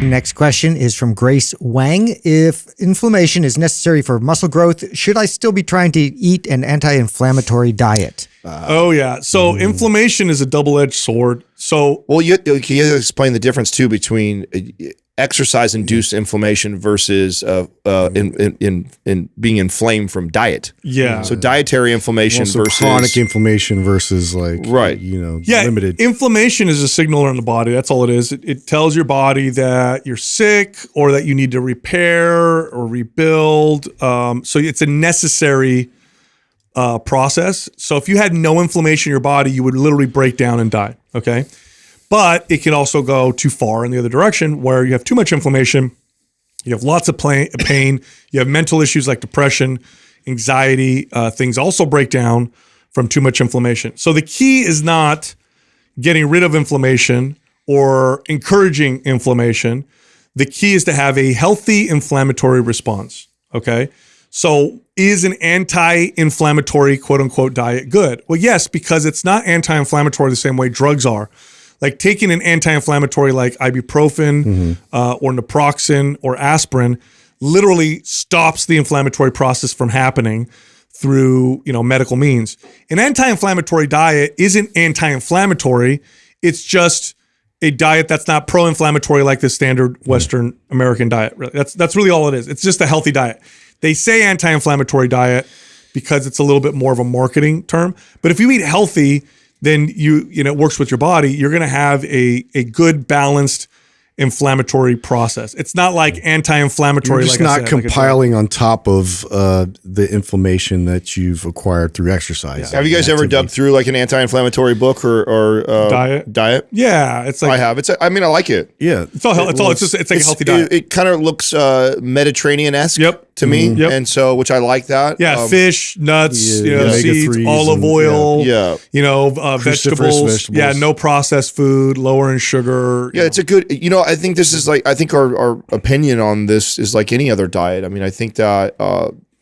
Next question is from Grace Wang. If inflammation is necessary for muscle growth, should I still be trying to eat an anti-inflammatory diet? So inflammation is a double-edged sword. So, well, you explain the difference too between exercise-induced inflammation versus in being inflamed from diet. Yeah. So dietary inflammation versus chronic inflammation versus limited. Inflammation is a signaler in the body. That's all it is. It tells your body that you're sick or that you need to repair or rebuild. So it's a necessary process. So if you had no inflammation in your body, you would literally break down and die. Okay. But it can also go too far in the other direction where you have too much inflammation. You have lots of pain. You have mental issues like depression, anxiety. Things also break down from too much inflammation. So the key is not getting rid of inflammation or encouraging inflammation. The key is to have a healthy inflammatory response. Okay. So is an anti-inflammatory quote unquote diet good? Well, yes, because it's not anti-inflammatory the same way drugs are. Like taking an anti-inflammatory like ibuprofen or naproxen or aspirin literally stops the inflammatory process from happening through medical means. An anti-inflammatory diet isn't anti-inflammatory. It's just a diet that's not pro-inflammatory like the standard Western American diet. Really, that's really all it is. It's just a healthy diet. They say anti-inflammatory diet because it's a little bit more of a marketing term. But if you eat healthy, then it works with your body. You're going to have a good balanced inflammatory process. It's not like anti-inflammatory. You're just not compiling on top of the inflammation that you've acquired through exercise. Yeah. Have you guys ever dug through like an anti-inflammatory book or diet? Yeah, it's like I have. I like it. Yeah, it's all. It's like a healthy diet. It kind of looks Mediterranean-esque. To me, and so which I like that. Yeah, fish, nuts, seeds, olive oil, vegetables. Yeah, no processed food, lower in sugar. Yeah, it's a good. I think this is I think our opinion on this is like any other diet. I mean, I think that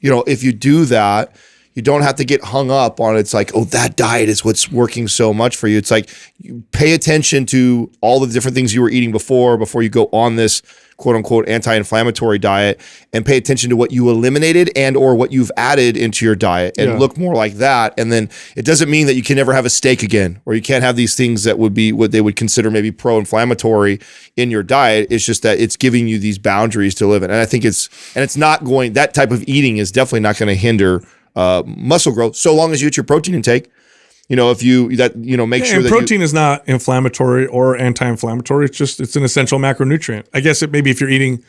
if you do that, you don't have to get hung up on it's like, oh, that diet is what's working so much for you. It's like you pay attention to all the different things you were eating before you go on this quote unquote anti-inflammatory diet, and pay attention to what you eliminated and or what you've added into your diet and look more like that. And then it doesn't mean that you can never have a steak again, or you can't have these things that would be what they would consider maybe pro-inflammatory in your diet. It's just that it's giving you these boundaries to live in. And I think it's not going, that type of eating is definitely not going to hinder muscle growth, so long as you hit your protein intake. If you make sure that protein is not inflammatory or anti-inflammatory. It's an essential macronutrient. I guess maybe if you're eating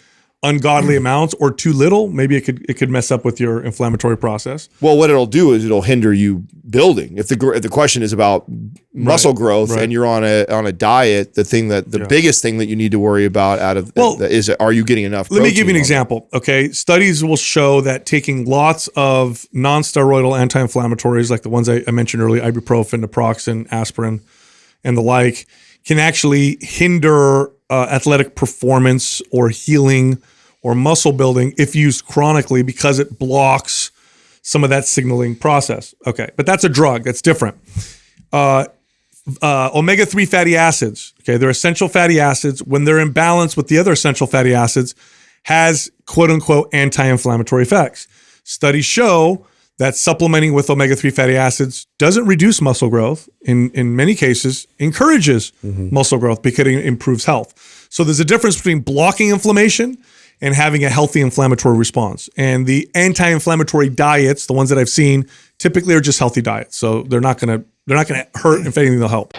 ungodly amounts or too little, maybe it could mess up with your inflammatory process. Well, what it'll do is it'll hinder you building. If the question is about muscle growth and you're on a diet, the biggest thing that you need to worry about is are you getting enough protein? Let me give you an example. Okay, studies will show that taking lots of non-steroidal anti-inflammatories like the ones I mentioned earlier, ibuprofen, naproxen, aspirin, and the like, can actually hinder athletic performance or healing or muscle building if used chronically, because it blocks some of that signaling process. Okay, but that's a drug. That's different. Omega-3 fatty acids, okay, they're essential fatty acids. When they're in balance with the other essential fatty acids, has quote-unquote anti-inflammatory effects. Studies show that supplementing with omega-3 fatty acids doesn't reduce muscle growth. In many cases, encourages muscle growth because it improves health. So there's a difference between blocking inflammation and having a healthy inflammatory response. And the anti-inflammatory diets, the ones that I've seen, typically are just healthy diets. So they're not gonna hurt. If anything, they'll help.